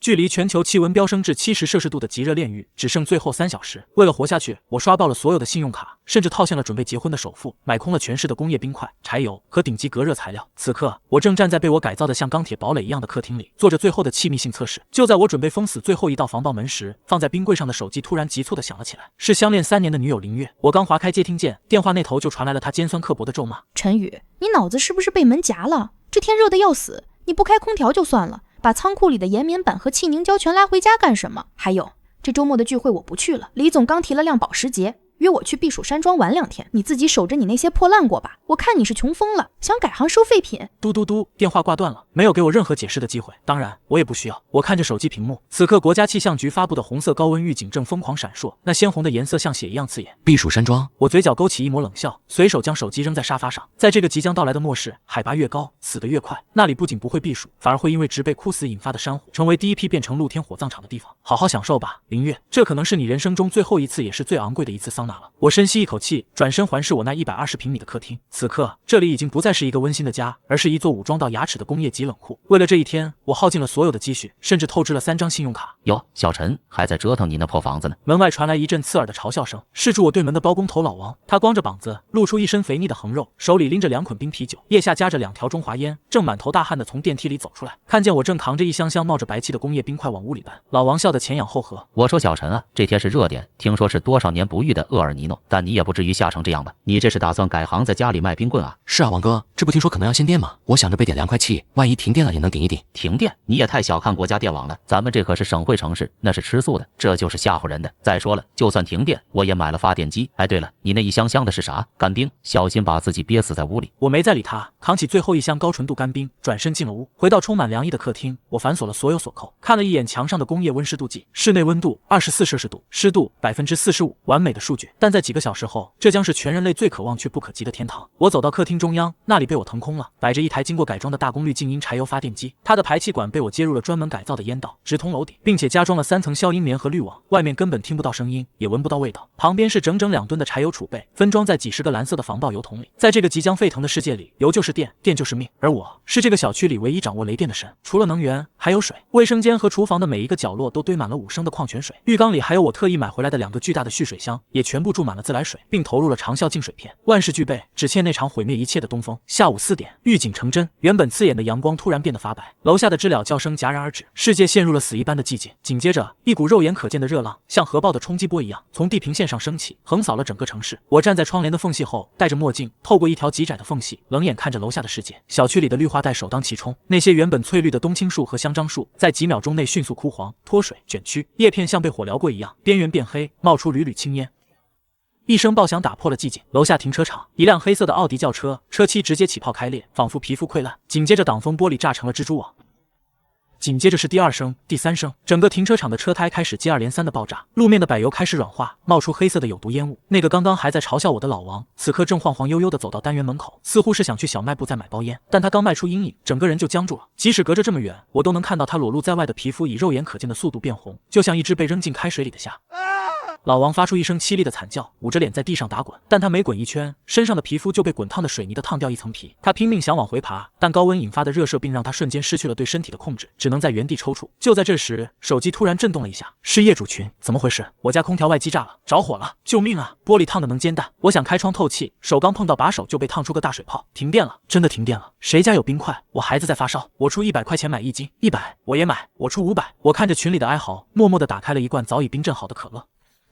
距离全球气温飙升至70摄氏度的极热炼狱只剩最后3小时。为了活下去，我刷爆了所有的信用卡，甚至套现了准备结婚的首付，买空了全市的工业冰块、柴油和顶级隔热材料。此刻，我正站在被我改造的像钢铁堡垒一样的客厅里，做着最后的气密性测试。就在我准备封死最后一道防爆门时，放在冰柜上的手机突然急促地响了起来，是相恋3年的女友林月。我刚划开接听键，电话那头就传来了她尖酸刻薄的咒骂：“陈宇，你脑子是不是被门夹了？这天热得要死，你不开空调就算了，把仓库里的岩棉板和气凝胶全拉回家干什么？还有，这周末的聚会我不去了，李总刚提了辆保时捷，约我去避暑山庄玩2天，你自己守着你那些破烂锅吧。我看你是穷疯了，想改行收废品。”嘟嘟嘟，电话挂断了，没有给我任何解释的机会。当然，我也不需要。我看着手机屏幕，此刻国家气象局发布的红色高温预警正疯狂闪烁，那鲜红的颜色像血一样刺眼。避暑山庄，我嘴角勾起一抹冷笑，随手将手机扔在沙发上。在这个即将到来的末世，海拔越高，死得越快。那里不仅不会避暑，反而会因为植被枯死引发的山火，成为第一批变成露天火葬场的地方。好好享受吧，林月，这可能是你人生中最后一次，也是最昂贵的一次桑拿了。我深吸一口气，转身环视我那120平米的客厅。此刻，这里已经不再是一个温馨的家，而是一座武装到牙齿的工业级冷库。为了这一天，我耗尽了所有的积蓄，甚至透支了3张信用卡。哟，小陈还在折腾你那破房子呢。门外传来一阵刺耳的嘲笑声，是住我对门的包工头老王。他光着膀子，露出一身肥腻的横肉，手里拎着2捆冰啤酒，腋下夹着2条中华烟，正满头大汗地从电梯里走出来。看见我正扛着一箱箱冒着白气的工业冰块往屋里搬，老王笑得前仰后合。我说小陈啊，这天是热点，听说是多少年不遇的厄尔尼诺，但你也不至于吓成这样吧？你这是打算改行在家里卖冰棍啊？是啊，王哥，这不听说可能要限电吗？我想着备点凉快气，万一停电了也能顶一顶。停电？你也太小看国家电网了，咱们这可是省会城市，那是吃素的，这就是吓唬人的。再说了，就算停电，我也买了发电机。哎，对了，你那一箱箱的是啥？干冰？小心把自己憋死在屋里。我没再理他，扛起最后一箱高纯度干冰，转身进了屋。回到充满凉意的客厅，我反锁了所有锁扣，看了一眼墙上的工业温湿度计，室内温度24摄氏度，湿度45%，完美的数据。但在几个小时后，这将是全人类最渴望却不可及的天堂。我走到客厅中央，那里被我腾空了，摆着一台经过改装的大功率静音柴油发电机，它的排气管被我接入了专门改造的烟道，直通楼顶，并且加装了3层消音棉和滤网，外面根本听不到声音，也闻不到味道。旁边是整整2吨的柴油储备，分装在几十个蓝色的防爆油桶里。在这个即将沸腾的世界里，油就是电，电就是命，而我是这个小区里唯一掌握雷电的神。除了能源，还有水。卫生间和厨房的每一个角落都堆满了5升的矿泉水，浴缸里还有我特意买回来的2个巨大的蓄水箱，也全部注满了自来水，并投入了长效净水片。万事俱备，只欠那场毁灭一切的东风。下午4点，预警成真，原本刺眼的阳光突然变得发白，楼下的知了叫声戛然而止，世界陷入了死一般的寂静。紧接着，一股肉眼可见的热浪像核爆的冲击波一样从地平线上升起，横扫了整个城市。我站在窗帘的缝隙后，戴着墨镜，透过一条极窄的缝隙，冷眼看着楼下的世界。小区里的绿化带首当其冲，那些原本翠绿的冬青树和香樟树，在几秒钟内迅速枯黄、脱水、卷曲，叶片像被火燎过一样，边缘变黑，冒出缕缕青烟。一声爆响打破了寂静，楼下停车场，一辆黑色的奥迪轿车，车漆直接起泡开裂，仿佛皮肤溃烂。紧接着挡风玻璃炸成了蜘蛛网。紧接着是第2声、第3声，整个停车场的车胎开始接二连三的爆炸，路面的柏油开始软化，冒出黑色的有毒烟雾。那个刚刚还在嘲笑我的老王，此刻正晃晃悠悠地走到单元门口，似乎是想去小卖部再买包烟，但他刚迈出阴影，整个人就僵住了。即使隔着这么远，我都能看到他裸露在外的皮肤以肉眼可见的速度变红，就像一只被扔进开水里的虾。老王发出一声凄厉的惨叫，捂着脸在地上打滚，但他每滚一圈，身上的皮肤就被滚烫的水泥的烫掉一层皮。他拼命想往回爬，但高温引发的热射并让他瞬间失去了对身体的控制，只能在原地抽搐。就在这时，手机突然震动了一下，是业主群，怎么回事？我家空调外机炸了，着火了，救命啊！玻璃烫的能煎蛋，我想开窗透气，手刚碰到把手就被烫出个大水泡。停电了，真的停电了！谁家有冰块？我孩子在发烧，我出100块钱买1斤，100我也买，我出500。我看着群里的哀嚎，默默地打开了一罐早已冰镇好的可乐。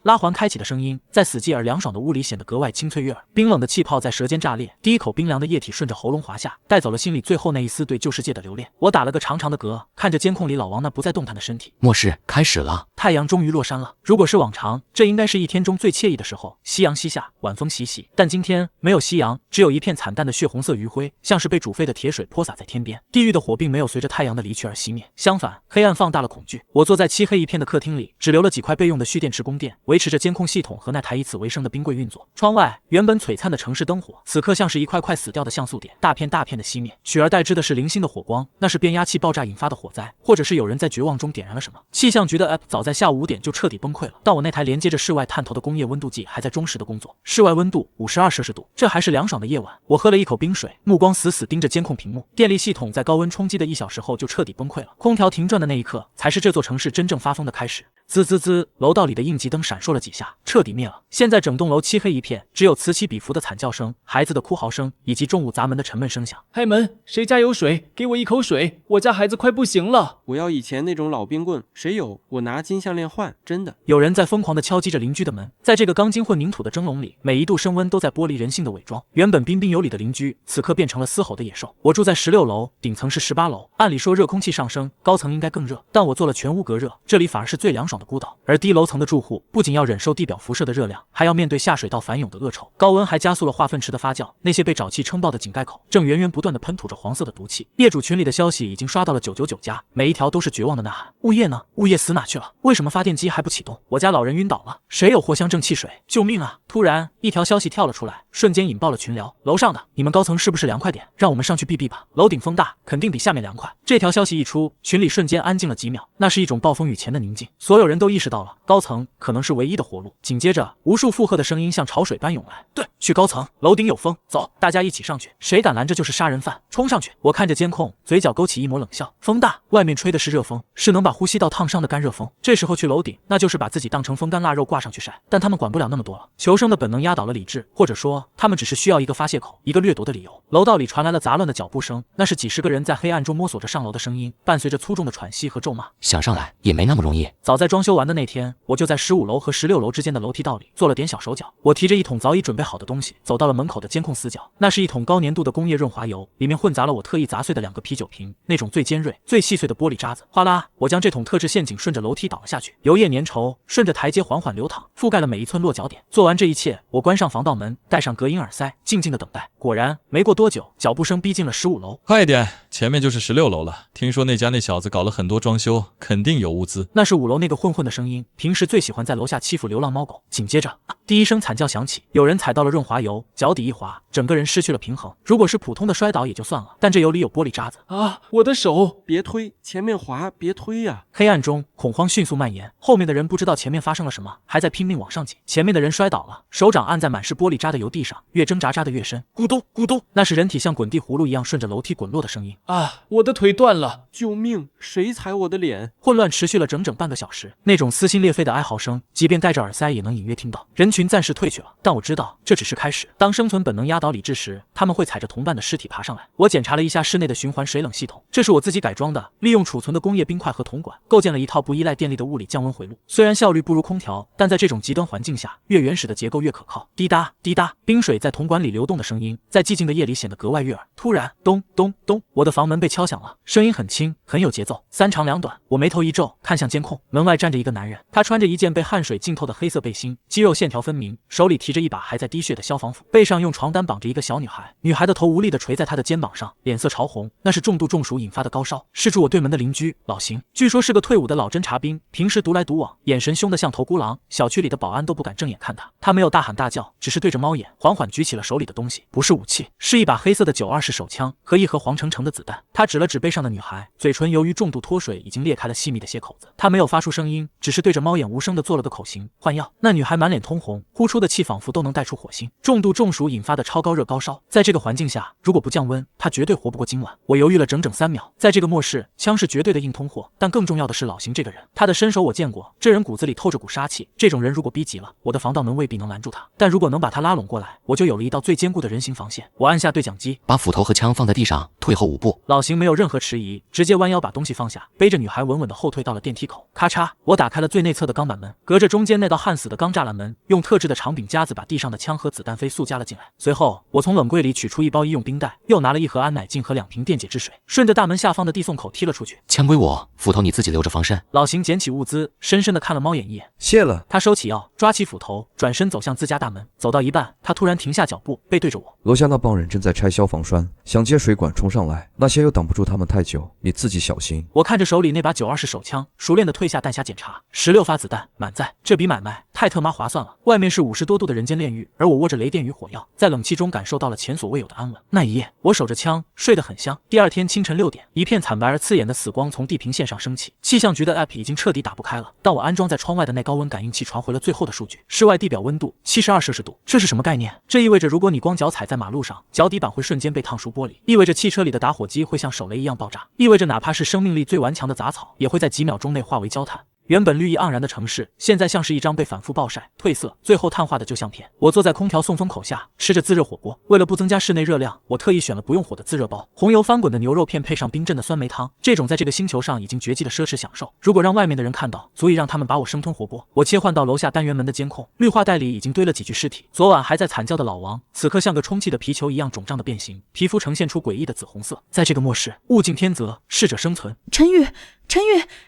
拉环开启的声音在死寂而凉爽的屋里显得格外清脆悦耳，冰冷的气泡在舌尖炸裂，第一口冰凉的液体顺着喉咙滑下，带走了心里最后那一丝对旧世界的留恋。我打了个长长的嗝，看着监控里老王那不再动弹的身体。末世开始了，太阳终于落山了。如果是往常，这应该是一天中最惬意的时候，夕阳西下，晚风习习。但今天没有夕阳，只有一片惨淡的血红色余晖，像是被煮沸的铁水泼洒在天边。地狱的火并没有随着太阳的离去而熄灭，相反，黑暗放大了恐惧。我坐在漆黑一片的客厅里，只留了几块备用的蓄电池供电，维持着监控系统和那台以此为生的冰柜运作。窗外原本璀璨的城市灯火，此刻像是一块块死掉的像素点，大片大片的熄灭，取而代之的是零星的火光，那是变压器爆炸引发的火灾，或者是有人在绝望中点燃了什么。气象局的 App 早在在下午5点就彻底崩溃了。但我那台连接着室外探头的工业温度计还在忠实的工作，室外温度52摄氏度，这还是凉爽的夜晚。我喝了一口冰水，目光死死盯着监控屏幕。电力系统在高温冲击的1小时后就彻底崩溃了，空调停转的那一刻，才是这座城市真正发疯的开始。滋滋滋，楼道里的应急灯闪烁了几下，彻底灭了。现在整栋楼漆黑一片，只有此起彼伏的惨叫声、孩子的哭嚎声，以及重物砸门的沉闷声响。开门，谁家有水？给我一口水，我家孩子快不行了。我要以前那种老冰棍，谁有我拿金项链换，真的。有人在疯狂地敲击着邻居的门，在这个钢筋混凝土的蒸笼里，每一度升温都在剥离人性的伪装。原本彬彬有礼的邻居，此刻变成了嘶吼的野兽。我住在16楼，顶层是18楼，按理说热空气上升，高层应该更热，但我做了全屋隔热，这里反而是最凉爽的孤岛。而低楼层的住户不仅要忍受地表辐射的热量，还要面对下水道反涌的恶臭。高温还加速了化粪池的发酵，那些被沼气撑爆的井盖口正源源不断地喷吐着黄色的毒气。业主群里的消息已经刷到了999家，每一条都是绝望的呐喊：物业呢？物业死哪去了？为什么发电机还不启动？我家老人晕倒了，谁有藿香正气水？救命啊！突然一条消息跳了出来，瞬间引爆了群聊。楼上的，你们高层是不是凉快点？让我们上去避避吧。楼顶风大，肯定比下面凉快。这条消息一出，群里瞬间安静了几秒，那是一种暴风雨前的宁静。所有人都意识到了，高层可能是唯一的活路。紧接着，无数附和的声音像潮水般涌来。对，去高层，楼顶有风，走，大家一起上去，谁敢拦着就是杀人犯，冲上去！我看着监控，嘴角勾起一抹冷笑。风大，外面吹的是热风，是能把呼吸道烫伤的干热风。这时候去楼顶，那就是把自己当成风干腊肉挂上去晒。但他们管不了那么多了，求生的本能压倒了理智，或者说，他们只是需要一个发泄口，一个掠夺的理由。楼道里传来了杂乱的脚步声，那是几十个人在黑暗中摸索着上楼的声音，伴随着粗重的喘息和咒骂。想上来也没那么容易。早在装修完的那天，我就在15楼和16楼之间的楼梯道里做了点小手脚。我提着一桶早已准备好的东西，走到了门口的监控死角。那是一桶高粘度的工业润滑油，里面混杂了我特意砸碎的2个啤酒瓶，那种最尖锐、最细碎的玻璃渣子。哗啦，我将这桶特制陷阱顺着楼梯倒了下去，油液粘稠，顺着台阶缓缓流淌，覆盖了每一寸落脚点。做完这一切，我关上防盗门，戴上隔音耳塞，静静的等待。果然，没过多久，脚步声逼近了15楼。快点，前面就是16楼了。听说那家那小子搞了很多装修，肯定有物资。那是5楼那个混混的声音，平时最喜欢在楼下欺负流浪猫狗。紧接着，第一声惨叫响起，有人踩到了润滑油，脚底一滑，整个人失去了平衡。如果是普通的摔倒也就算了，但这油里有玻璃渣子啊！我的手！别推，前面滑，别推呀！黑暗中，恐慌迅速蔓延，后面的人不知道前面发生了什么，还在拼命往上挤。前面的人摔倒了，手掌按在满是玻璃渣的油地上，越挣扎扎得越深，咕咚咕咚，那是人体像滚地葫芦一样顺着楼梯滚落的声音。啊！我的腿断了！救命！谁踩我的脸？混乱持续了整整半个小时，那种撕心裂肺的哀嚎声，即便戴着耳塞也能隐约听到。人群暂时退去了，但我知道这只是开始。当生存本能压倒理智时，他们会踩着同伴的尸体爬上来。我检查了一下室内的循环水冷系统，这是我自己改装的，利用储存的工业冰块和铜管，构建了一套不依赖电力的物理降温回路。虽然效率不如空调，但在这种极端环境下，越原始的结构越可靠。滴答滴答，冰水在铜管里流动的声音，在寂静的夜里显得格外悦耳。突然，咚咚咚，我的房门被敲响了，声音很轻，很有节奏，3长2短。我眉头一皱，看向监控，门外站着一个男人，他穿着一件被汗水浸透的黑色背心，肌肉线条分明，手里提着一把还在滴血的消防斧，背上用床单绑着一个小女孩，女孩的头无力地垂在他的肩膀上，脸色潮红，那是重度中暑引发的高烧。是住我对门的邻居老邢，据说是个退伍的老侦察兵，平时独来独往，眼神凶得像头孤狼，小区里的保安都不敢正眼看他。他没有大喊大叫，只是对着猫眼，缓缓举起了手里的东西，不是武器，是一把黑色的920手枪和一盒黄澄澄的子弹。他指了指背上的女孩，嘴唇由于重度脱水已经裂开了细密的血口子。他没有发出声音，只是对着猫眼无声地做了个口型，换药。那女孩满脸通红，呼出的气仿佛都能带出火星。重度中暑引发的超高热高烧，在这个环境下，如果不降温，她绝对活不过今晚。我犹豫了整整3秒，在这个末世，枪是绝对的硬通货，但更重要的是老邢这个人，他的身手我见过，这人骨子里透着股杀气，这种人如果逼急了，我的防盗门未必能拦住他，但如果能把他拉拢过来，我就有了一道最坚固的人形防线。我按下对讲机，把斧头和枪放在地上，退后5步。老邢没有任何迟疑，直接弯腰把东西放下，背着女孩稳稳地后退到了电梯口。咔嚓，我打开了最内侧的钢板门，隔着中间那道焊死的钢栅栏门，用特制的长柄夹子把地上的枪和子弹飞速夹了进来。随后，我从冷柜里取出一包医用冰袋，又拿了一盒安乃近和2瓶电解质水，顺着大门下方的递送口踢了出去。枪归我，斧头你自己留着防身。老邢捡起物资，深深地看了猫眼一眼，谢了。他收起药，抓起斧头，转身走向自家大门。走到一半，他突然停下脚步，背对着我。楼下那帮人正在拆消防栓，想借水管冲上来，那些又挡不住他们太久，你自己小心。我看着手里那把920手枪，熟练地退下弹匣检查，16发子弹满载，这笔买卖太特妈划算了。外面是50多度的人间炼狱，而我握着雷电与火药，在冷气中感受到了前所未有的安稳。那一夜，我守着枪睡得很香。第二天清晨6点，一片惨白而刺眼的死光从地平线上升起，气象局的 App 已经彻底打不开了，但我安装在窗外的耐高温感应器传回了最后的数据，室外地表温度72摄氏度，这是什么概念？这意味着如果你光脚踩在马路上，脚底板会瞬间被烫熟玻璃，意味着汽车里的打火机会像手雷一样爆炸，意味着哪怕是生命力最顽强的杂草，也会在几秒钟内化为焦炭。原本绿意盎然的城市，现在像是一张被反复暴晒、褪色，最后碳化的旧相片。我坐在空调送风口下，吃着自热火锅。为了不增加室内热量，我特意选了不用火的自热包。红油翻滚的牛肉片配上冰镇的酸梅汤，这种在这个星球上已经绝迹的奢侈享受，如果让外面的人看到，足以让他们把我生吞活剥。我切换到楼下单元门的监控，绿化带里已经堆了几具尸体。昨晚还在惨叫的老王，此刻像个充气的皮球一样肿胀的变形，皮肤呈现出诡异的紫红色。在这个末世，物竞天择，适者生存。陈宇，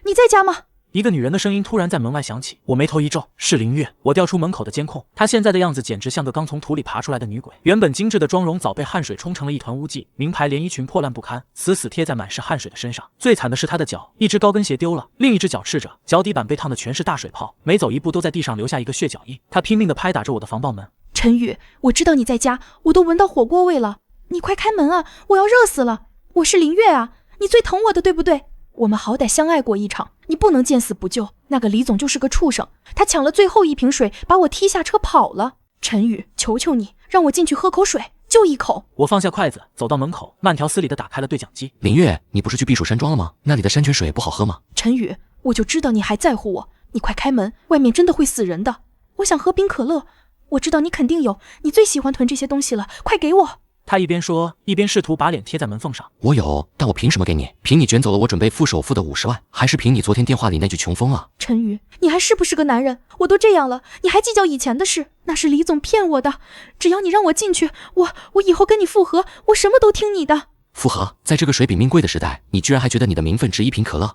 你在家吗？一个女人的声音突然在门外响起，我眉头一皱，是林月。我调出门口的监控，她现在的样子简直像个刚从土里爬出来的女鬼。原本精致的妆容早被汗水冲成了一团污迹，名牌连衣裙破烂不堪，死死贴在满是汗水的身上。最惨的是她的脚，一只高跟鞋丢了，另一只脚赤着，脚底板被烫的全是大水泡，每走一步都在地上留下一个血脚印。她拼命地拍打着我的防爆门。陈宇，我知道你在家，我都闻到火锅味了，你快开门啊，我要热死了。我是林月啊，你最疼我的对不对？我们好歹相爱过一场，你不能见死不救。那个李总就是个畜生，他抢了最后一瓶水，把我踢下车跑了。陈宇，求求你，让我进去喝口水，就一口。我放下筷子，走到门口，慢条斯理地打开了对讲机。林月，你不是去避暑山庄了吗？那里的山泉水不好喝吗？陈宇，我就知道你还在乎我，你快开门，外面真的会死人的。我想喝冰可乐，我知道你肯定有，你最喜欢囤这些东西了，快给我。他一边说，一边试图把脸贴在门缝上。我有，但我凭什么给你？凭你卷走了我准备付首付的50万，还是凭你昨天电话里那句穷疯啊？陈宇，你还是不是个男人？我都这样了，你还计较以前的事？那是李总骗我的，只要你让我进去，我以后跟你复合，我什么都听你的。复合？在这个水比命贵的时代，你居然还觉得你的名分值一瓶可乐？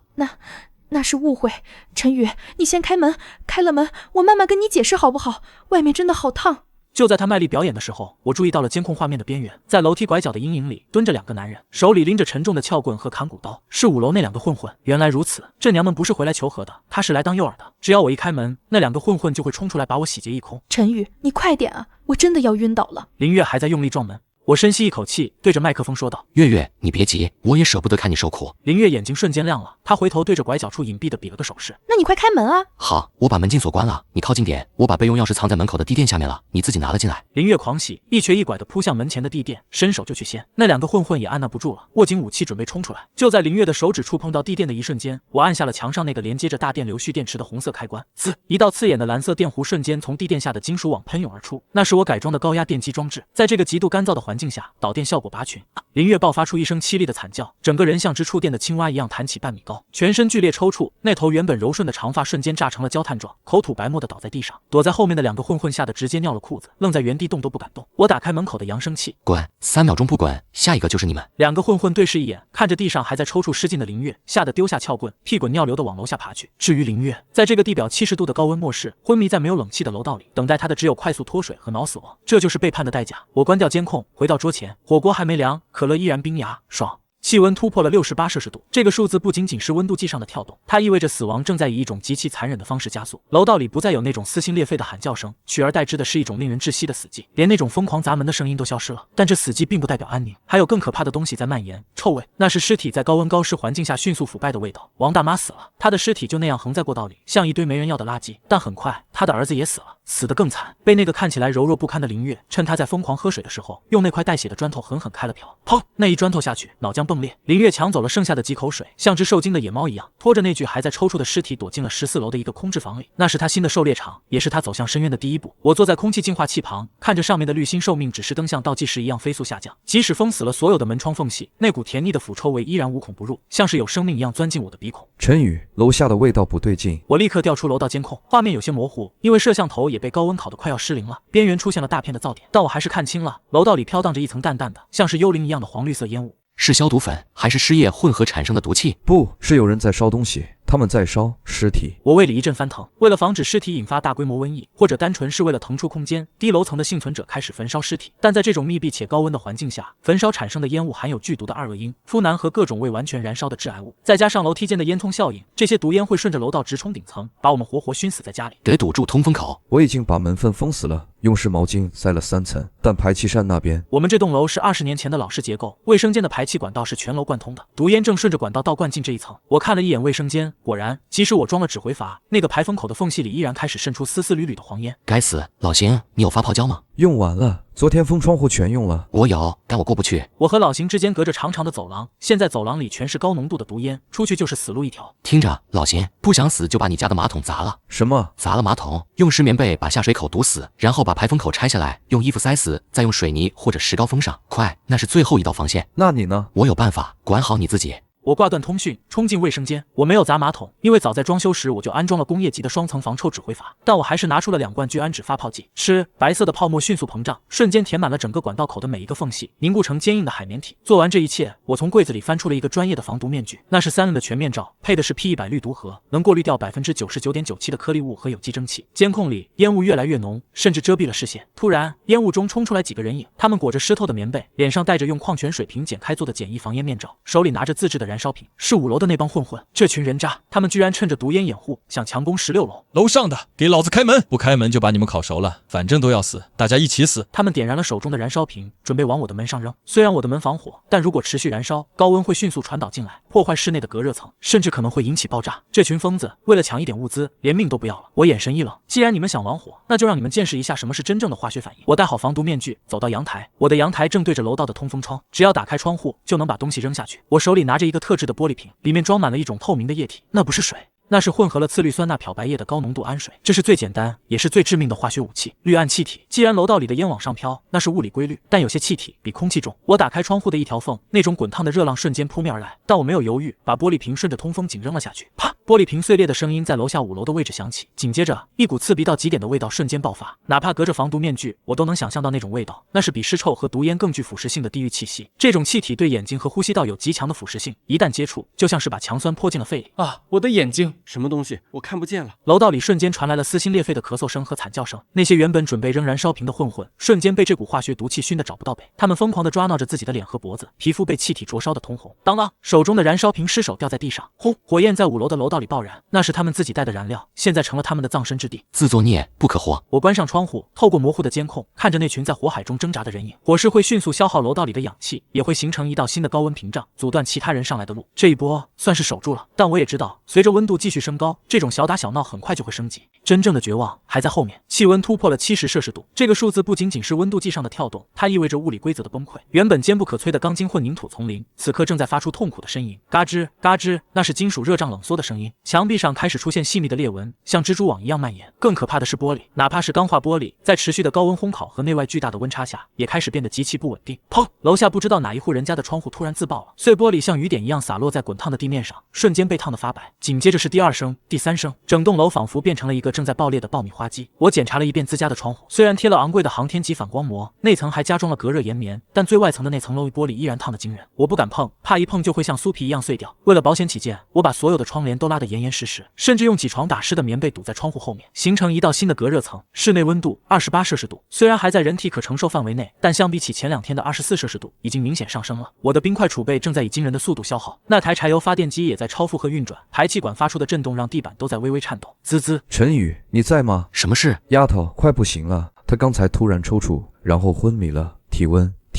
那是误会。陈宇，你先开门，开了门，我慢慢跟你解释好不好？外面真的好烫。就在他卖力表演的时候，我注意到了监控画面的边缘，在楼梯拐角的阴影里蹲着两个男人，手里拎着沉重的撬棍和砍骨刀，是5楼那两个混混。原来如此，这娘们不是回来求和的，她是来当诱饵的。只要我一开门，那两个混混就会冲出来把我洗劫一空。陈宇，你快点啊，我真的要晕倒了。林月还在用力撞门。我深吸一口气，对着麦克风说道：月月，你别急，我也舍不得看你受苦。林月眼睛瞬间亮了，她回头对着拐角处隐蔽的比了个手势。那你快开门啊！好，我把门禁锁关了，你靠近点，我把备用钥匙藏在门口的地垫下面了，你自己拿了进来。林月狂喜，一瘸一拐地扑向门前的地垫，伸手就去掀。那两个混混也按捺不住了，握紧武器准备冲出来。就在林月的手指触碰到地垫的一瞬间，我按下了墙上那个连接着大电流蓄电池的红色开关。滋，一道刺眼的蓝色电弧瞬间从地垫下的金属网喷涌而出，那是我改装的高压电击装置。在这个极度干燥的环境下，导电效果拔群。林月爆发出一声凄厉的惨叫，整个人像只触电的青蛙一样弹起半米高，全身剧烈抽搐，那头原本柔顺的长发瞬间炸成了焦炭状，口吐白沫的倒在地上。躲在后面的两个混混吓得直接尿了裤子，愣在原地动都不敢动。我打开门口的扬声器，滚！3秒钟不滚，下一个就是你们。两个混混对视一眼，看着地上还在抽搐失禁的林月，吓得丢下撬棍，屁滚尿流的往楼下爬去。至于林月，在这个地表70度的高温末世，昏迷在没有冷气的楼道里，等待他的只有快速脱水和脑死亡。这就是背叛的代价。我关掉监控，回到桌前，火锅还没凉，可乐依然冰牙，爽。气温突破了68摄氏度，这个数字不仅仅是温度计上的跳动，它意味着死亡正在以一种极其残忍的方式加速。楼道里不再有那种撕心裂肺的喊叫声，取而代之的是一种令人窒息的死寂，连那种疯狂砸门的声音都消失了。但这死寂并不代表安宁，还有更可怕的东西在蔓延，臭味，那是尸体在高温高湿环境下迅速腐败的味道。王大妈死了，她的尸体就那样横在过道里，像一堆没人要的垃圾。但很快，她的儿子也死了，死得更惨，被那个看起来柔弱不堪的林月，趁他在疯狂喝水的时候，用那块带血的砖头狠狠开了瓢。砰！那一砖头下去，脑浆迸裂，林月抢走了剩下的几口水，像只受惊的野猫一样，拖着那具还在抽搐的尸体躲进了14楼的一个空置房里。那是他新的狩猎场，也是他走向深渊的第一步。我坐在空气净化器旁，看着上面的绿星寿命指示灯像倒计时一样飞速下降。即使封死了所有的门窗缝隙，那股甜腻的腐臭味依然无孔不入，像是有生命一样钻进我的鼻孔。陈宇，楼下的味道不对劲。我立刻调出楼道监控，画面有些模糊，因为摄像头也被高温烤得快要失灵了，边缘出现了大片的噪点，但我还是看清了，楼道里飘荡着一层淡淡的，像是幽灵一样的黄绿色烟雾。是消毒粉还是尸液混合产生的毒气？不是，有人在烧东西，他们在烧尸体。我胃里一阵翻腾，为了防止尸体引发大规模瘟疫，或者单纯是为了腾出空间，低楼层的幸存者开始焚烧尸体。但在这种密闭且高温的环境下，焚烧产生的烟雾含有剧毒的二恶英、呋喃和各种未完全燃烧的致癌物，再加上楼梯间的烟囱效应，这些毒烟会顺着楼道直冲顶层，把我们活活熏死在家里。得堵住通风口。我已经把门缝封死了，用湿毛巾塞了3层，但排气扇那边……我们这栋楼是20年前的老式结构，卫生间的排气管道是全楼贯通的，毒烟正顺着管道倒灌进这一层。我看了一眼卫生间，果然，即使我装了指挥阀，那个排风口的缝隙里依然开始渗出丝丝缕缕的黄烟。该死，老邢，你有发泡胶吗？用完了，昨天封窗户全用了。我有，但我过不去。我和老邢之间隔着长长的走廊，现在走廊里全是高浓度的毒烟，出去就是死路一条。听着，老邢，不想死就把你家的马桶砸了。什么？砸了马桶，用湿棉被把下水口堵死，然后把排风口拆下来，用衣服塞死，再用水泥或者石膏封上。快，那是最后一道防线。那你呢？我有办法，管好你自己。我挂断通讯，冲进卫生间。我没有砸马桶，因为早在装修时我就安装了工业级的双层防臭指挥阀。但我还是拿出了2罐聚氨酯发泡剂，白色的泡沫迅速膨胀，瞬间填满了整个管道口的每一个缝隙，凝固成坚硬的海绵体。做完这一切，我从柜子里翻出了一个专业的防毒面具，那是3N的全面罩，配的是 P100氯毒盒，能过滤掉 99.97% 的颗粒物和有机蒸汽。监控里烟雾越来越浓，甚至遮蔽了视线。突然，烟雾中冲出来几个人影，他们裹着湿透的棉被，脸上戴着用矿泉水瓶剪开做的简易防烟面罩，手里拿着自制的燃烧瓶，是5楼的那帮混混。这群人渣，他们居然趁着毒烟掩护，想强攻16楼。楼上的，给老子开门！不开门就把你们烤熟了，反正都要死，大家一起死。他们点燃了手中的燃烧瓶，准备往我的门上扔。虽然我的门防火，但如果持续燃烧，高温会迅速传导进来，破坏室内的隔热层，甚至可能会引起爆炸。这群疯子为了抢一点物资，连命都不要了。我眼神一冷，既然你们想玩火，那就让你们见识一下什么是真正的化学反应。我戴好防毒面具，走到阳台。我的阳台正对着楼道的通风窗，只要打开窗户，就能把东西扔下去。我手里拿着一个特制的玻璃瓶，里面装满了一种透明的液体，那不是水，那是混合了次氯酸钠漂白液的高浓度氨水，这是最简单也是最致命的化学武器——氯胺气体。既然楼道里的烟往上飘，那是物理规律，但有些气体比空气重。我打开窗户的一条缝，那种滚烫的热浪瞬间扑面而来，但我没有犹豫，把玻璃瓶顺着通风井扔了下去。啪！玻璃瓶碎裂的声音在楼下5楼的位置响起，紧接着一股刺鼻到极点的味道瞬间爆发，哪怕隔着防毒面具，我都能想象到那种味道，那是比尸臭和毒烟更具腐蚀性的地狱气息。这种气体对眼睛和呼吸道有极强的腐蚀性，一旦接触，就像是把强酸泼进了肺里。啊，我的眼睛！什么东西？我看不见了。楼道里瞬间传来了撕心裂肺的咳嗽声和惨叫声，那些原本准备扔燃烧瓶的混混，瞬间被这股化学毒气熏得找不到北。他们疯狂地抓挠着自己的脸和脖子，皮肤被气体灼烧得通红。当当，手中的燃烧瓶失手掉在地上，轰！火焰在5楼的楼道里爆燃，那是他们自己带的燃料，现在成了他们的葬身之地。自作孽不可活。我关上窗户，透过模糊的监控，看着那群在火海中挣扎的人影。火势会迅速消耗楼道里的氧气，也会形成一道新的高温屏障，阻断其他人上来的路。这一波算是守住了，但我也知道，随着温度继续升高，这种小打小闹很快就会升级。真正的绝望还在后面。气温突破了70摄氏度，这个数字不仅仅是温度计上的跳动，它意味着物理规则的崩溃。原本坚不可摧的钢筋混凝土丛林，此刻正在发出痛苦的呻吟，嘎吱嘎吱，那是金属热胀冷缩的声音。墙壁上开始出现细密的裂纹，像蜘蛛网一样蔓延。更可怕的是玻璃，哪怕是钢化玻璃，在持续的高温烘烤和内外巨大的温差下，也开始变得极其不稳定。砰！楼下不知道哪一户人家的窗户突然自爆了，碎玻璃像雨点一样洒落在滚烫的地面上，瞬间被烫得发白。紧接着是第2声、第3声，整栋楼仿佛变成了一个正在爆裂的爆米花机。我检查了一遍自家的窗户，虽然贴了昂贵的航天级反光膜，内层还加装了隔热岩棉，但最外层的那层楼玻璃依然烫得惊人。我不敢碰，怕一碰就会像酥皮一样碎掉。为了保险起见，我把所有的窗帘都拉得严严实实，甚至用几床打湿的棉被堵在窗户后面，形成一道新的隔热层。室内温度28摄氏度，虽然还在人体可承受范围内，但相比起前2天的24摄氏度，已经明显上升了。我的冰块储备正在以惊人的速度消耗，那台柴油发电机也在超负荷运转，排气管发出的震动让地板都在微微颤抖。滋滋。陈宇，你在吗？什么事？丫头，快不行了，她刚才突然抽搐，然后昏迷了，体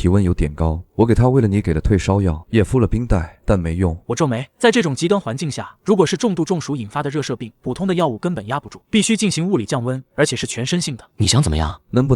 温有点高，我给她为了你给了退烧药，也敷了冰袋，但没用。我皱眉，在这种极端环境下，如果是重度中暑引发的热射病，普通的药物根本压不住，必须进行物理降温，而且是全身性的。你想怎么样？能不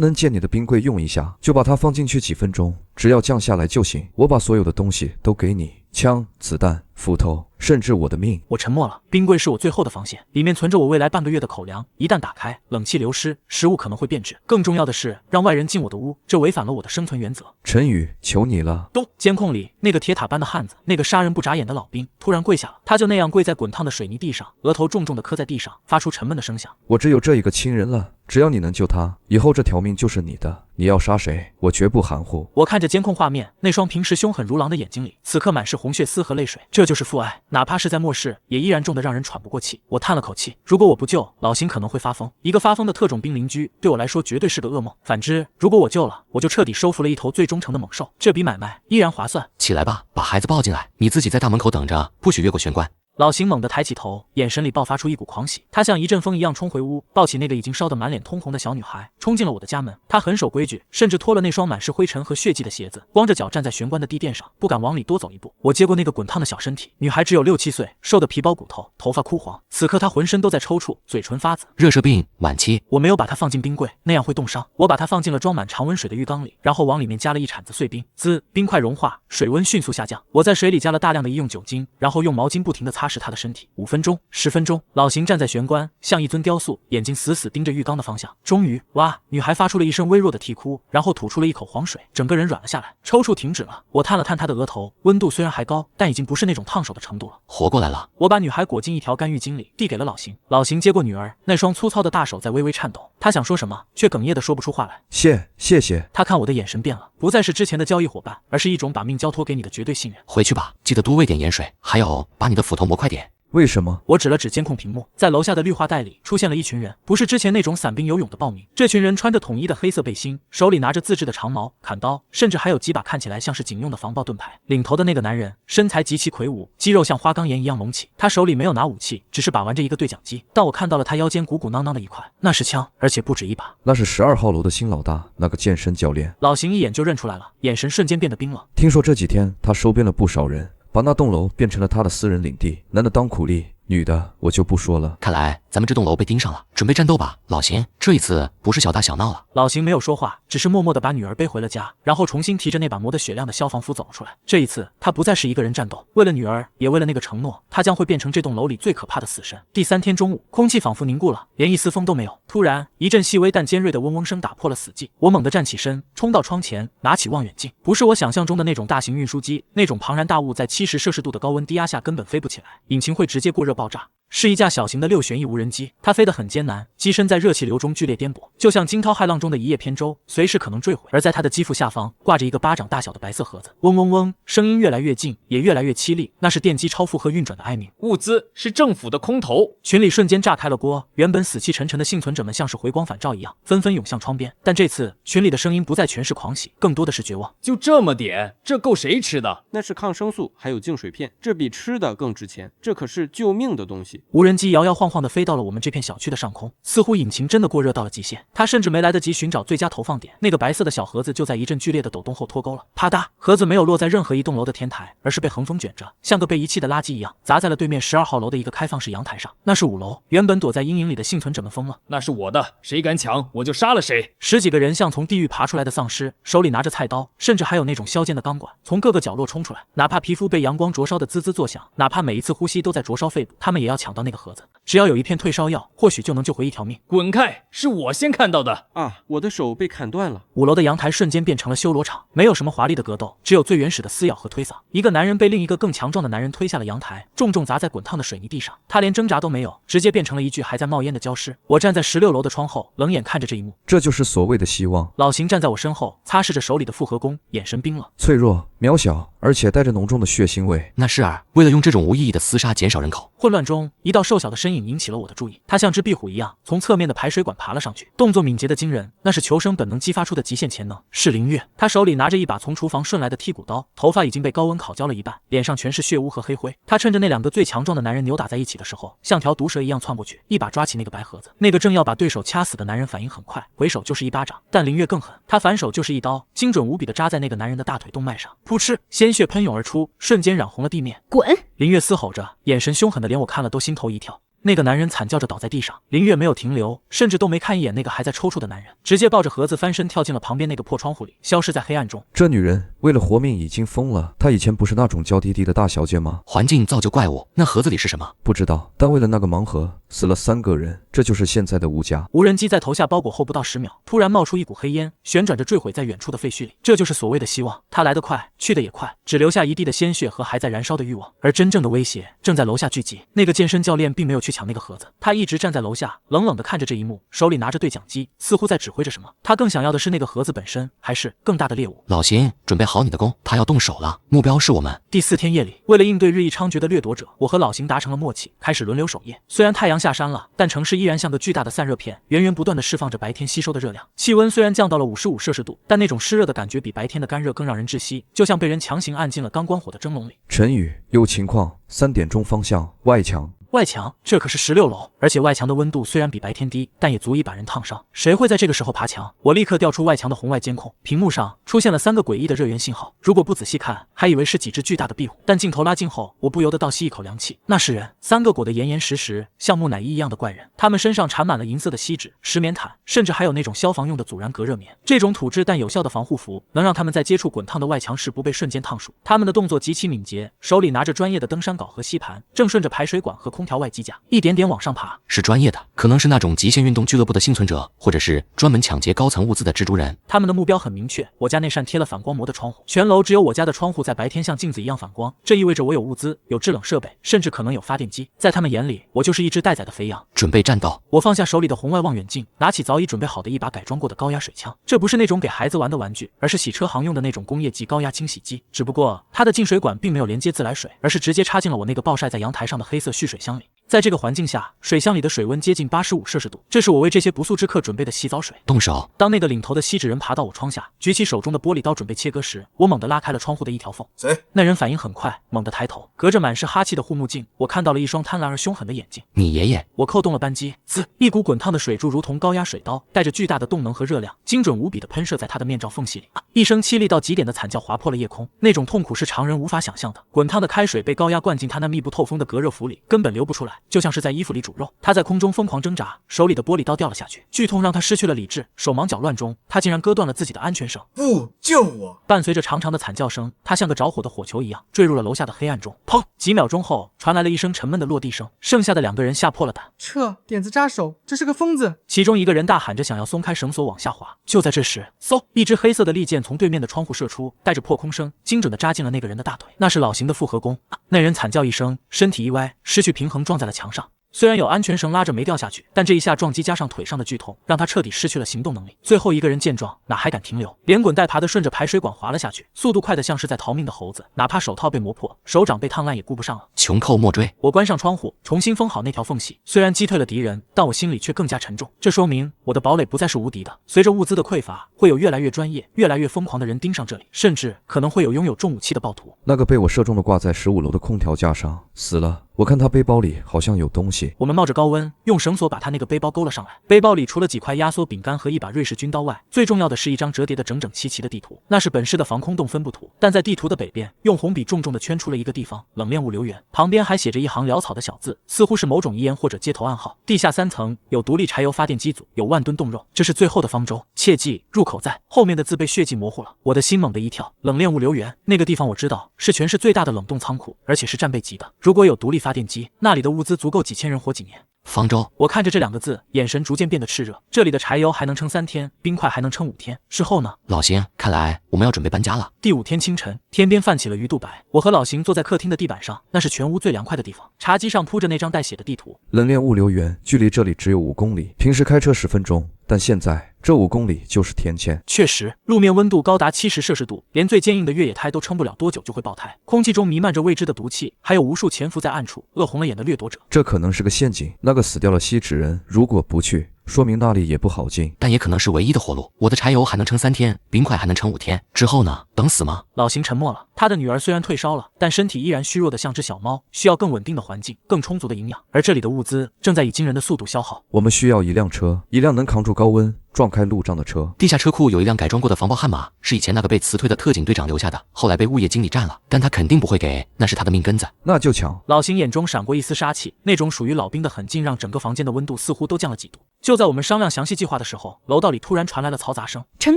能借你的冰柜用一下，就把它放进去几分钟，只要降下来就行。我把所有的东西都给你，枪、子弹、斧头，甚至我的命。我沉默了。冰柜是我最后的防线，里面存着我未来半个月的口粮，一旦打开，冷气流失，食物可能会变质。更重要的是，让外人进我的屋，这违反了我的生存原则。陈宇，求你了。咚！监控里那个铁塔般的汉子，那个杀人不眨眼的老兵，突然跪下了。他就那样跪在滚烫的水泥地上，额头重重地磕在地上，发出沉闷的声响。我只有这一个亲人了，只要你能救他，以后这条命就是你的。你要杀谁，我绝不含糊。我看着监控画面，那双平时凶狠如狼的眼睛里，此刻满是红血丝和泪水。这就是父爱，哪怕是在末世，也依然重得让人喘不过气。我叹了口气，如果我不救，老邢可能会发疯。一个发疯的特种兵邻居，对我来说绝对是个噩梦。反之，如果我救了，我就彻底收服了一头最忠诚的猛兽，这笔买卖依然划算。起来吧，把孩子抱进来，你自己在大门口等着，不许越过玄关。老邢猛地抬起头，眼神里爆发出一股狂喜，他像一阵风一样冲回屋，抱起那个已经烧得满脸通红的小女孩，冲进了我的家门。他很守规矩，甚至脱了那双满是灰尘和血迹的鞋子，光着脚站在玄关的地垫上，不敢往里多走一步。我接过那个滚烫的小身体，女孩只有6、7岁，瘦得皮包骨头，头发枯黄，此刻她浑身都在抽搐，嘴唇发紫。热射病晚期。我没有把它放进冰柜，那样会冻伤。我把它放进了装满常温水的浴缸里，然后往里面加了一铲子碎冰，滋，冰块融化，水温迅速下降。我在水里加了大量的医用酒精，然后用毛巾不停地擦拭她的身体。5分钟、10分钟，老邢站在玄关，像一尊雕塑，眼睛死死盯着浴缸的方向。终于，哇！女孩发出了一声微弱的啼哭，然后吐出了一口黄水，整个人软了下来，抽搐停止了。我探了探她的额头，温度虽然还高，但已经不是那种烫手的程度了。活过来了。我把女孩裹进一条干浴巾里，递给了老邢。老邢接过女儿，那双粗糙的大手在微微颤抖。他想说什么，却哽咽地说不出话来。谢谢。他看我的眼神变了，不再是之前的交易伙伴，而是一种把命交托给你的绝对信任。回去吧，记得多喂点盐水，还有把你的斧头磨快点。为什么？我指了指监控屏幕，在楼下的绿化带里出现了一群人，不是之前那种散兵游勇的暴民。这群人穿着统一的黑色背心，手里拿着自制的长矛、砍刀，甚至还有几把看起来像是警用的防爆盾牌。领头的那个男人身材极其魁梧，肌肉像花岗岩一样隆起。他手里没有拿武器，只是把玩着一个对讲机。但我看到了他腰间鼓鼓囊囊的一块，那是枪，而且不止一把。那是12号楼的新老大，那个健身教练。老邢一眼就认出来了，眼神瞬间变得冰冷。听说这几天他收编了不少人，把那栋楼变成了他的私人领地，男的当苦力，女的我就不说了。看来咱们这栋楼被盯上了，准备战斗吧，老邢。这一次不是小打小闹了。老邢没有说话，只是默默地把女儿背回了家，然后重新提着那把磨得雪亮的消防斧走了出来。这一次他不再是一个人战斗，为了女儿，也为了那个承诺，他将会变成这栋楼里最可怕的死神。第3天中午，空气仿佛凝固了，连一丝风都没有。突然，一阵细微但尖锐的嗡嗡声打破了死寂。我猛地站起身，冲到窗前，拿起望远镜。不是我想象中的那种大型运输机，那种庞然大物在70摄氏度的高温低压下根本飞不起来，引擎会直接过热爆炸。是一架小型的6旋翼无人机，它飞得很艰难，机身在热气流中剧烈颠簸，就像惊涛骇浪中的一叶扁舟，随时可能坠毁。而在它的机腹下方挂着一个巴掌大小的白色盒子，嗡嗡嗡，声音越来越近，也越来越凄厉，那是电机超负荷运转的哀鸣。物资是政府的空投。群里瞬间炸开了锅，原本死气沉沉的幸存者们像是回光返照一样，纷纷涌向窗边。但这次群里的声音不再全是狂喜，更多的是绝望。就这么点，这够谁吃的？那是抗生素，还有净水片，这比吃的更值钱，这可是救命的东西。无人机摇摇晃晃地飞到了我们这片小区的上空，似乎引擎真的过热到了极限。它甚至没来得及寻找最佳投放点，那个白色的小盒子就在一阵剧烈的抖动后脱钩了。啪嗒，盒子没有落在任何一栋楼的天台，而是被横风卷着，像个被遗弃的垃圾一样，砸在了对面12号楼的一个开放式阳台上。那是5楼，原本躲在阴影里的幸存者们疯了。那是我的，谁敢抢我就杀了谁。10几个人像从地狱爬出来的丧尸，手里拿着菜刀，甚至还有那种削尖的钢管，从各个角落冲出来。哪怕皮肤被阳光灼烧的滋滋作响，哪怕每一次呼吸都在灼烧肺部，他们也要抢到那个盒子。只要有一片退烧药，或许就能救回一条命。滚开！是我先看到的啊！我的手被砍断了。5楼的阳台瞬间变成了修罗场，没有什么华丽的格斗，只有最原始的撕咬和推搡。一个男人被另一个更强壮的男人推下了阳台，重重砸在滚烫的水泥地上。他连挣扎都没有，直接变成了一具还在冒烟的焦尸。我站在16楼的窗后，冷眼看着这一幕。这就是所谓的希望。老邢站在我身后，擦拭着手里的复合弓，眼神冰冷、脆弱、渺小，而且带着浓重的血腥味。那是儿，为了用这种无意义的厮杀减少人口。混乱中，一道瘦小的身影引起了我的注意。他像只壁虎一样从侧面的排水管爬了上去，动作敏捷的惊人，那是求生本能激发出的极限潜能。是林月，他手里拿着一把从厨房顺来的剔骨刀，头发已经被高温烤焦了一半，脸上全是血污和黑灰。他趁着那2个最强壮的男人扭打在一起的时候，像条毒蛇一样窜过去，一把抓起那个白盒子。那个正要把对手掐死的男人反应很快，回手就是一巴掌，但林月更狠，他反手就是一刀，精准无比的扎在那个男人的大腿动脉上，噗嗤，鲜血喷涌而出，瞬间染红了地面。滚！林月嘶吼着，眼神凶狠的连我看了都心头一跳。那个男人惨叫着倒在地上，林月没有停留，甚至都没看一眼那个还在抽搐的男人，直接抱着盒子翻身跳进了旁边那个破窗户里，消失在黑暗中。这女人为了活命已经疯了。她以前不是那种娇滴滴的大小姐吗？环境造就怪物，那盒子里是什么？不知道，但为了那个盲盒死了3个人，这就是现在的物价。无人机在投下包裹后不到10秒，突然冒出一股黑烟，旋转着坠毁在远处的废墟里。这就是所谓的希望，它来得快，去得也快，只留下一地的鲜血和还在燃烧的欲望。而真正的威胁正在楼下聚集。那个健身教练并没有去抢那个盒子，他一直站在楼下，冷冷地看着这一幕，手里拿着对讲机，似乎在指挥着什么。他更想要的是那个盒子本身，还是更大的猎物？老邢，准备好你的弓，他要动手了，目标是我们。第4天夜里，为了应对日益猖獗的掠夺者，我和老邢达成了默契，开始轮流守夜。虽然太阳阳下山了，但城市依然像个巨大的散热片，源源不断的释放着白天吸收的热量。气温虽然降到了55摄氏度，但那种湿热的感觉比白天的干热更让人窒息，就像被人强行按进了刚关火的蒸笼里。陈宇，有情况，3点钟方向外墙。外墙，这可是16楼，而且外墙的温度虽然比白天低，但也足以把人烫伤。谁会在这个时候爬墙？我立刻调出外墙的红外监控，屏幕上出现了3个诡异的热源信号。如果不仔细看，还以为是几只巨大的壁虎，但镜头拉近后，我不由得倒吸一口凉气。那是人，3个裹得严严实实，像木乃伊一样的怪人。他们身上缠满了银色的锡纸、石棉毯，甚至还有那种消防用的阻燃隔热棉。这种土质但有效的防护服，能让他们在接触滚烫的外墙时不被瞬间烫熟。他们的动作极其敏捷，手里拿着专业的登山镐和吸盘，正顺着排水管和空调外机架一点点往上爬。是专业的，可能是那种极限运动俱乐部的幸存者，或者是专门抢劫高层物资的蜘蛛人。他们的目标很明确，我家那扇贴了反光膜的窗户，全楼只有我家的窗户在白天像镜子一样反光，这意味着我有物资，有制冷设备，甚至可能有发电机。在他们眼里，我就是一只待宰的肥羊，准备战斗。我放下手里的红外望远镜，拿起早已准备好的一把改装过的高压水枪。这不是那种给孩子玩的玩具，而是洗车行用的那种工业级高压清洗机。只不过它的进水管并没有连接自来水，而是直接插进了我那个暴晒在阳台上的黑色蓄水箱里。在这个环境下，水箱里的水温接近85摄氏度，这是我为这些不速之客准备的洗澡水。动手！当那个领头的锡纸人爬到我窗下，举起手中的玻璃刀准备切割时，我猛地拉开了窗户的一条缝。谁？那人反应很快，猛地抬头，隔着满是哈气的护目镜，我看到了一双贪婪而凶狠的眼睛。你爷爷！我扣动了扳机，滋！一股滚烫的水柱如同高压水刀，带着巨大的动能和热量，精准无比地喷射在他的面罩缝隙里。一声凄厉到极点的惨叫划破了夜空，那种痛苦是常人无法想象的。滚烫的开水被高压灌进他那密不透风的隔热服里，根本流不出来，就像是在衣服里煮肉。他在空中疯狂挣扎，手里的玻璃刀掉了下去，剧痛让他失去了理智，手忙脚乱中，他竟然割断了自己的安全绳。不，救我！伴随着长长的惨叫声，他像个着火的火球一样坠入了楼下的黑暗中。砰！几秒钟后，传来了一声沉闷的落地声，剩下的2个人吓破了胆。撤！点子扎手，这是个疯子！其中一个人大喊着想要松开绳索往下滑。就在这时，嗖！一支黑色的利剑从对面的窗户射出，带着破空声，精准地扎进了那个人的大腿。那是老型的复合弓。那人惨叫一声，身体一歪，失去平衡撞在了墙上。虽然有安全绳拉着没掉下去，但这一下撞击加上腿上的剧痛，让他彻底失去了行动能力。最后一个人见状，哪还敢停留，连滚带爬的顺着排水管滑了下去，速度快得像是在逃命的猴子，哪怕手套被磨破，手掌被烫烂也顾不上了。穷寇莫追！我关上窗户，重新封好那条缝隙。虽然击退了敌人，但我心里却更加沉重。这说明我的堡垒不再是无敌的。随着物资的匮乏，会有越来越专业、越来越疯狂的人盯上这里，甚至可能会有拥有重武器的暴徒。那个被我射中的挂在15楼的空调架上，死了。我看他背包里好像有东西。我们冒着高温，用绳索把他那个背包勾了上来。背包里除了几块压缩饼干和一把瑞士军刀外，最重要的是一张折叠的整整齐齐的地图。那是本市的防空洞分布图，但在地图的北边，用红笔重重地圈出了一个地方——冷链物流园。旁边还写着一行潦草的小字，似乎是某种遗言或者接头暗号。地下3层有独立柴油发电机组，有万吨冻肉，这是最后的方舟。切记，入口在。后面的字被血迹模糊了。我的心猛地一跳。冷链物流园那个地方我知道，是全市最大的冷冻仓库，而且是战备级的。如果有独立发电机，那里的物资足够几千人活几年。方舟，我看着这2个字，眼神逐渐变得炽热。这里的柴油还能撑3天，冰块还能撑5天。事后呢？老邢，看来我们要准备搬家了。第5天清晨，天边泛起了鱼肚白。我和老邢坐在客厅的地板上，那是全屋最凉快的地方。茶几上铺着那张带血的地图。冷链物流园距离这里只有5公里，平时开车10分钟，但现在这5公里就是天堑。确实，路面温度高达70摄氏度，连最坚硬的越野胎都撑不了多久就会爆胎。空气中弥漫着未知的毒气，还有无数潜伏在暗处、饿红了眼的掠夺者。这可能是个陷阱。那个死掉了锡纸人，如果不去，说明那里也不好进，但也可能是唯一的活路。我的柴油还能撑3天，冰块还能撑5天，之后呢？等死吗？老邢沉默了。他的女儿虽然退烧了，但身体依然虚弱的像只小猫，需要更稳定的环境，更充足的营养。而这里的物资正在以惊人的速度消耗。我们需要一辆车，一辆能扛住高温、撞开路障的车。地下车库有一辆改装过的防爆悍马，是以前那个被辞退的特警队长留下的，后来被物业经理占了，但他肯定不会给，那是他的命根子。那就抢！老邢眼中闪过一丝杀气，那种属于老兵的狠劲让整个房间的温度似乎都降了几度。就在我们商量详细计划的时候，楼道里突然传来了嘈杂声。陈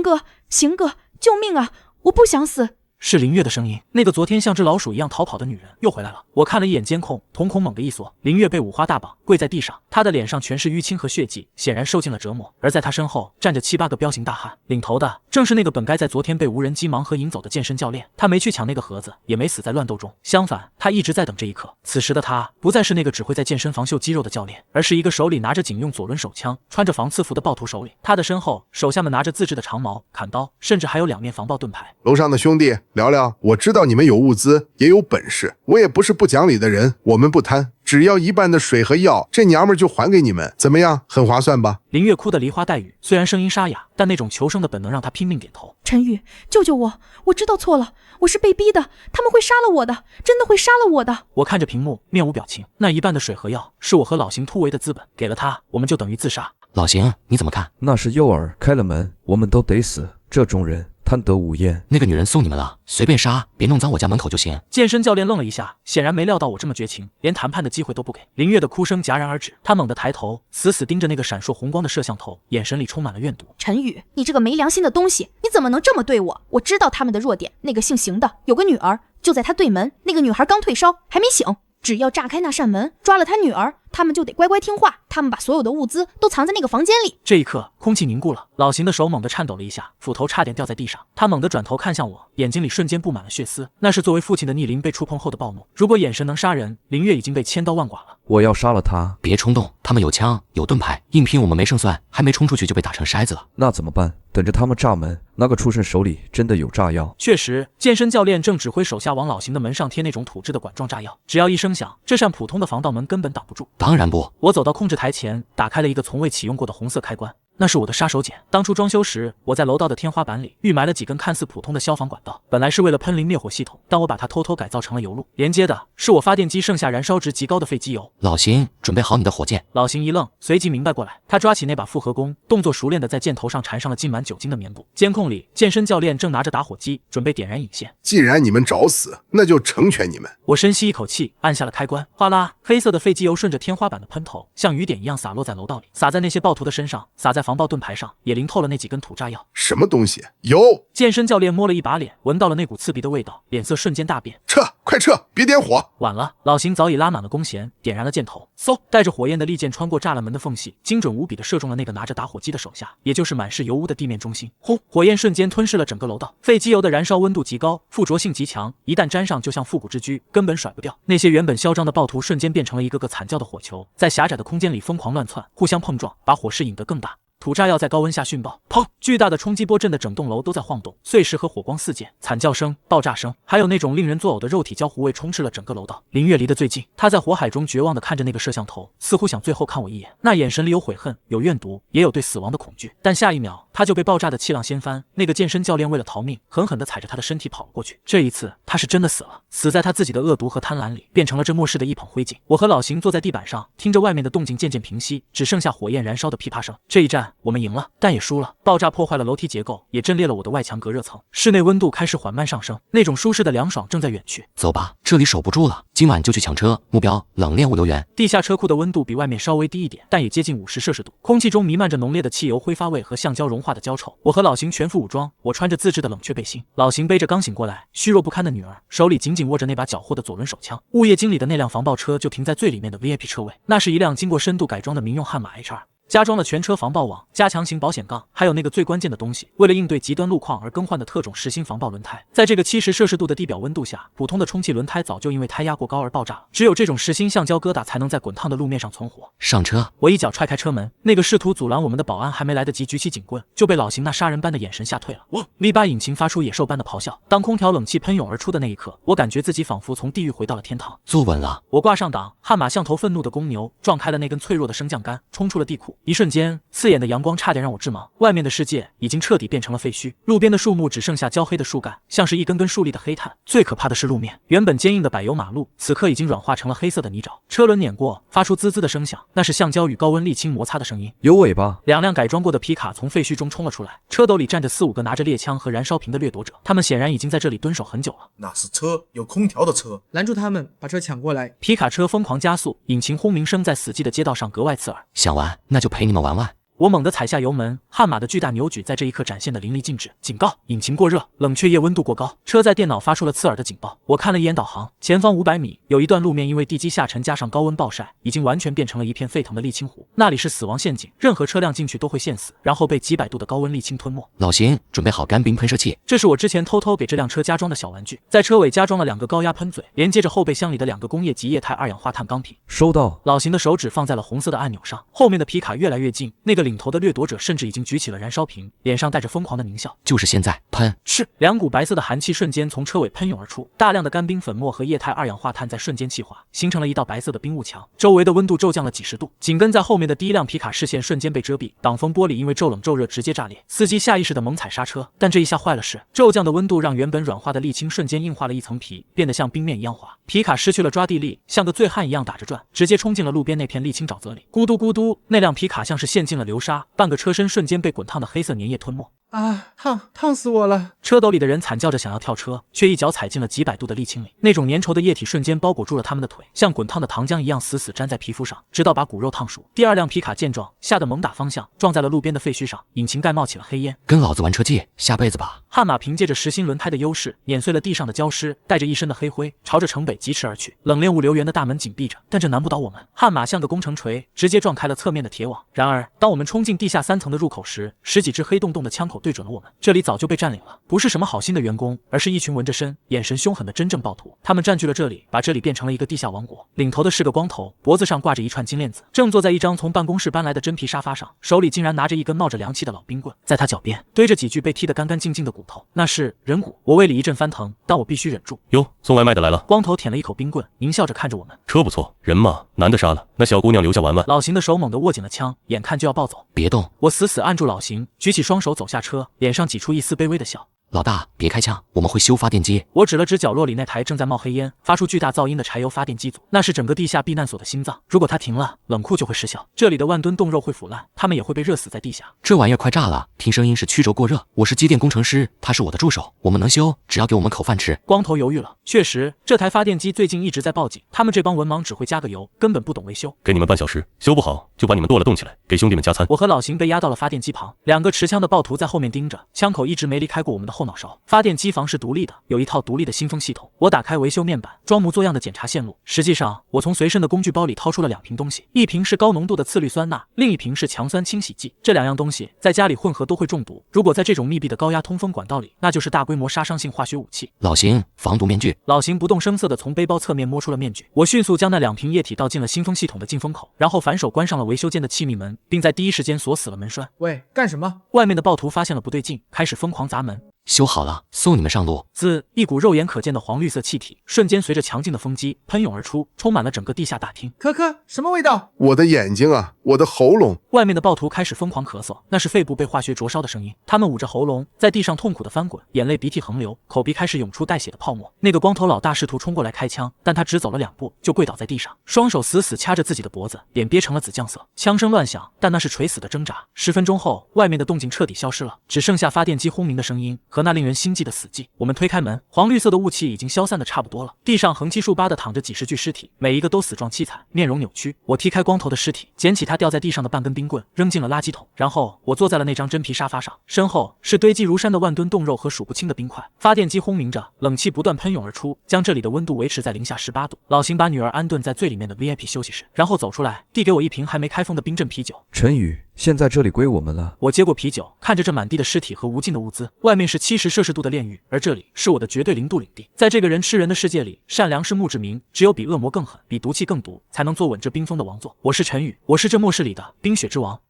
哥，邢哥，救命啊！我不想死。是林月的声音，那个昨天像只老鼠一样逃跑的女人又回来了。我看了一眼监控，瞳孔猛地一缩，林月被五花大绑，跪在地上，她的脸上全是淤青和血迹，显然受尽了折磨。而在她身后站着7、8个彪形大汉，领头的正是那个本该在昨天被无人机盲盒引走的健身教练。他没去抢那个盒子，也没死在乱斗中，相反，他一直在等这一刻。此时的他不再是那个只会在健身房秀肌肉的教练，而是一个手里拿着警用左轮手枪、穿着防刺服的暴徒首领。他的身后，手下们拿着自制的长矛、砍刀，甚至还有2面防爆盾牌。楼上的兄弟，聊聊，我知道你们有物资，也有本事，我也不是不讲理的人，我们不贪，只要1半的水和药，这娘们儿就还给你们，怎么样？很划算吧？林月哭得梨花带雨，虽然声音沙哑，但那种求生的本能让她拼命点头。陈宇，救救我！我知道错了，我是被逼的，他们会杀了我的，真的会杀了我的。我看着屏幕，面无表情。那1半的水和药是我和老邢突围的资本，给了他，我们就等于自杀。老邢，你怎么看？那是诱饵，开了门，我们都得死。这种人贪得无厌。那个女人送你们了，随便杀，别弄脏我家门口就行。健身教练愣了一下，显然没料到我这么绝情，连谈判的机会都不给。林月的哭声戛然而止，他猛地抬头，死死盯着那个闪烁红光的摄像头，眼神里充满了怨毒。陈宇，你这个没良心的东西，你怎么能这么对我？我知道他们的弱点，那个姓邢的有个女儿，就在他对门，那个女孩刚退烧，还没醒。只要炸开那扇门，抓了他女儿，他们就得乖乖听话。他们把所有的物资都藏在那个房间里。这一刻，空气凝固了，老邢的手猛地颤抖了一下，斧头差点掉在地上。他猛地转头看向我，眼睛里瞬间布满了血丝。那是作为父亲的逆鳞被触碰后的暴怒。如果眼神能杀人，林月已经被千刀万剐了。我要杀了他！别冲动，他们有枪有盾牌，硬拼我们没胜算，还没冲出去就被打成筛子了。那怎么办？等着他们炸门。那个畜生手里真的有炸药。确实，健身教练正指挥手下往老邢的门上贴那种土制的管状炸药，只要一声响，这扇普通的防盗门根本挡不住。当然不。我走到控制台前，打开了一个从未启用过的红色开关。那是我的杀手锏。当初装修时，我在楼道的天花板里预埋了几根看似普通的消防管道，本来是为了喷淋灭火系统，但我把它偷偷改造成了油路，连接的是我发电机剩下燃烧值极高的废机油。老邢，准备好你的火箭。老邢一愣，随即明白过来，他抓起那把复合弓，动作熟练的在箭头上缠上了浸满酒精的棉布。监控里，健身教练正拿着打火机准备点燃引线。既然你们找死，那就成全你们。我深吸一口气，按下了开关。哗啦，黑色的废机油顺着天花板的喷头，像雨点一样洒落在楼道里，洒在那些暴徒的身上，洒在防爆盾牌上，也淋透了那几根土炸药。什么东西？油！健身教练摸了一把脸，闻到了那股刺鼻的味道，脸色瞬间大变。撤，快撤，别点火！晚了，老邢早已拉满了弓弦，点燃了箭头。嗖，带着火焰的利箭穿过栅栏门的缝隙，精准无比的射中了那个拿着打火机的手下，也就是满是油污的地面中心。轰！火焰瞬间吞噬了整个楼道。废机油的燃烧温度极高，附着性极强，一旦沾上就像复古之居，根本甩不掉。那些原本嚣张的暴徒瞬间变成了一个个惨叫的火球，在狭窄的空间里疯狂乱窜，互相碰撞，把火势引得更大。土炸药在高温下迅爆，砰！巨大的冲击波震得整栋楼都在晃动，碎石和火光四溅，惨叫声、爆炸声，还有那种令人作呕的肉体焦糊味充斥了整个楼道。林月离得最近，她在火海中绝望地看着那个摄像头，似乎想最后看我一眼。那眼神里有悔恨，有怨毒，也有对死亡的恐惧。但下一秒，他就被爆炸的气浪掀翻。那个健身教练为了逃命，狠狠地踩着他的身体跑了过去。这一次，他是真的死了，死在他自己的恶毒和贪婪里，变成了这末世的一捧灰烬。我和老邢坐在地板上，听着外面的动静渐渐平息，只剩下火焰燃烧的噼啪声。这一战我们赢了，但也输了。爆炸破坏了楼梯结构，也震裂了我的外墙隔热层，室内温度开始缓慢上升，那种舒适的凉爽正在远去。走吧，这里守不住了，今晚就去抢车，目标冷链物流园。地下车库的温度比外面稍微低一点，但也接近50摄氏度，空气中弥漫着浓烈的汽油挥发味和橡胶融化的焦臭。我和老邢全副武装，我穿着自制的冷却背心，老邢背着刚醒过来虚弱不堪的女儿，手里紧紧握着那把缴获的左轮手枪。物业经理的那辆防爆车就停在最里面的 VIP 车位，那是一辆经过深度改装的民用悍马 HR。加装了全车防爆网、加强型保险杠，还有那个最关键的东西，为了应对极端路况而更换的特种实心防爆轮胎。在这个70摄氏度的地表温度下，普通的充气轮胎早就因为胎压过高而爆炸了，只有这种实心橡胶疙瘩才能在滚烫的路面上存活。上车！我一脚踹开车门，那个试图阻拦我们的保安还没来得及举起警棍，就被老邢那杀人般的眼神吓退了。V8引擎发出野兽般的咆哮，当空调冷气喷涌而出的那一刻，我感觉自己仿佛从地狱回到了天堂。坐稳了！我挂上档，悍马像头愤怒的公牛，撞开了那根脆弱的升降杆，冲出了地库。一瞬间，刺眼的阳光差点让我致盲，外面的世界已经彻底变成了废墟，路边的树木只剩下焦黑的树干，像是一根根竖立的黑炭。最可怕的是路面，原本坚硬的柏油马路，此刻已经软化成了黑色的泥沼。车轮碾过，发出滋滋的声响，那是橡胶与高温沥青摩擦的声音。有尾巴！两辆改装过的皮卡从废墟中冲了出来，车斗里站着4、5个拿着猎枪和燃烧瓶的掠夺者，他们显然已经在这里蹲守很久了。那是车，有空调的车，拦住他们，把车抢过来。皮卡车疯狂加速，引擎轰鸣声在死寂的街道上格外刺耳。想玩，那就陪你们玩玩。我猛地踩下油门，悍马的巨大扭矩在这一刻展现得淋漓尽致。警告：引擎过热，冷却液温度过高。车载电脑发出了刺耳的警报。我看了一眼导航，前方500米有一段路面因为地基下沉加上高温暴晒，已经完全变成了一片沸腾的沥青湖。那里是死亡陷阱，任何车辆进去都会陷死，然后被几百度的高温沥青吞没。老邢，准备好干冰喷射器。这是我之前偷偷给这辆车加装的小玩具，在车尾加装了2个高压喷嘴，连接着后备箱里的2个工业级液态二氧化碳钢瓶。收到。老邢的手指放在了红色的按钮上，后面的皮卡越来越近，那个个领头的掠夺者甚至已经举起了燃烧瓶，脸上带着疯狂的狞笑。就是现在，喷！是，两股白色的寒气瞬间从车尾喷涌而出，大量的干冰粉末和液态二氧化碳在瞬间气化，形成了一道白色的冰雾墙，周围的温度骤降了几十度。紧跟在后面的第一辆皮卡视线瞬间被遮蔽，挡风玻璃因为骤冷骤热直接炸裂，司机下意识的猛踩刹车，但这一下坏了事，骤降的温度让原本软化的沥青瞬间硬化了一层皮，变得像冰面一样滑。皮卡失去了抓地力，像个醉汉一样打着转，直接冲进了路边那片沥青沼泽里。咕嘟咕嘟，那辆皮卡像是陷进了流沙，半个车身瞬间被滚烫的黑色粘液吞没。啊，烫死我了！车斗里的人惨叫着想要跳车，却一脚踩进了几百度的沥青里，那种粘稠的液体瞬间包裹住了他们的腿，像滚烫的糖浆一样死死粘在皮肤上，直到把骨肉烫熟。第二辆皮卡见状，吓得猛打方向，撞在了路边的废墟上，引擎盖冒起了黑烟。跟老子玩车技，下辈子吧！悍马凭借着实心轮胎的优势，碾碎了地上的礁尸，带着一身的黑灰，朝着城北疾驰而去。冷链物流园的大门紧闭着，但这难不倒我们。悍马像个工程锤，直接撞开了侧面的铁网。然而，当我们冲进地下3层的入口时，10几支黑洞洞的枪口对准了我们。这里早就被占领了，不是什么好心的员工，而是一群纹着身、眼神凶狠的真正暴徒。他们占据了这里，把这里变成了一个地下王国。领头的是个光头，脖子上挂着一串金链子，正坐在一张从办公室搬来的真皮沙发上，手里竟然拿着一根冒着凉气的老冰棍。在他脚边堆着几具被剔得干干净净的骨头，那是人骨。我胃里一阵翻腾，但我必须忍住。哟，送外卖的来了。光头舔了一口冰棍，狞笑着看着我们。车不错，人嘛，男的杀了，那小姑娘留下玩玩。老邢的手猛地握紧了枪，眼看就要暴走。别动！我死死按住老邢，举起双手走下车，脸上挤出一丝卑微的笑。老大，别开枪，我们会修发电机。我指了指角落里那台正在冒黑烟、发出巨大噪音的柴油发电机组，那是整个地下避难所的心脏。如果它停了，冷库就会失效，这里的万吨冻肉会腐烂，他们也会被热死在地下。这玩意儿快炸了，听声音是曲轴过热。我是机电工程师，他是我的助手，我们能修，只要给我们口饭吃。光头犹豫了，确实，这台发电机最近一直在报警，他们这帮文盲只会加个油，根本不懂维修。给你们半小时，修不好就把你们剁了冻起来，给兄弟们加餐。我和老邢被压到了发电机旁，两个持枪的暴徒在后面盯着，枪口一直没离开过我们的后脑勺。发电机房是独立的，有一套独立的新风系统。我打开维修面板，装模作样的检查线路。实际上，我从随身的工具包里掏出了2瓶东西，一瓶是高浓度的次氯酸钠，另一瓶是强酸清洗剂。这2样东西在家里混合都会中毒，如果在这种密闭的高压通风管道里，那就是大规模杀伤性化学武器。老邢，防毒面具。老邢不动声色地从背包侧面摸出了面具。我迅速将那2瓶液体倒进了新风系统的进风口，然后反手关上了维修间的气密门，并在第一时间锁死了门栓。喂，干什么？外面的暴徒发现了不对劲，开始疯狂砸门。修好了，送你们上路。一股肉眼可见的黄绿色气体瞬间随着强劲的风机喷涌而出，充满了整个地下大厅。可，什么味道？我的眼睛啊，我的喉咙！外面的暴徒开始疯狂咳嗽，那是肺部被化学灼烧的声音。他们捂着喉咙，在地上痛苦的翻滚，眼泪鼻涕横流，口鼻开始涌出带血的泡沫。那个光头老大试图冲过来开枪，但他只走了2步就跪倒在地上，双手死死掐着自己的脖子，脸憋成了紫酱色。枪声乱响，但那是垂死的挣扎。10分钟后，外面的动静彻底消失了，只剩下发电机轰鸣的声音和那令人心悸的死寂。我们推开门，黄绿色的雾气已经消散的差不多了，地上横七竖八的躺着几十具尸体，每一个都死状凄惨，面容扭曲。我踢开光头的尸体，捡起他掉在地上的半根冰棍，扔进了垃圾桶，然后我坐在了那张真皮沙发上，身后是堆积如山的万吨冻肉和数不清的冰块。发电机轰鸣着，冷气不断喷涌而出，将这里的温度维持在零下18度。老邢把女儿安顿在最里面的 VIP 休息室，然后走出来，递给我一瓶还没开封的冰镇啤酒。陈宇，现在这里归我们了。我接过啤酒，看着这满地的尸体和无尽的物资，外面是70摄氏度的炼狱，而这里是我的绝对0度领地。在这个人吃人的世界里，善良是墓志铭，只有比恶魔更狠，比毒气更毒，才能坐稳这冰封的王座。我是陈宇，我是这末世里的冰雪之王。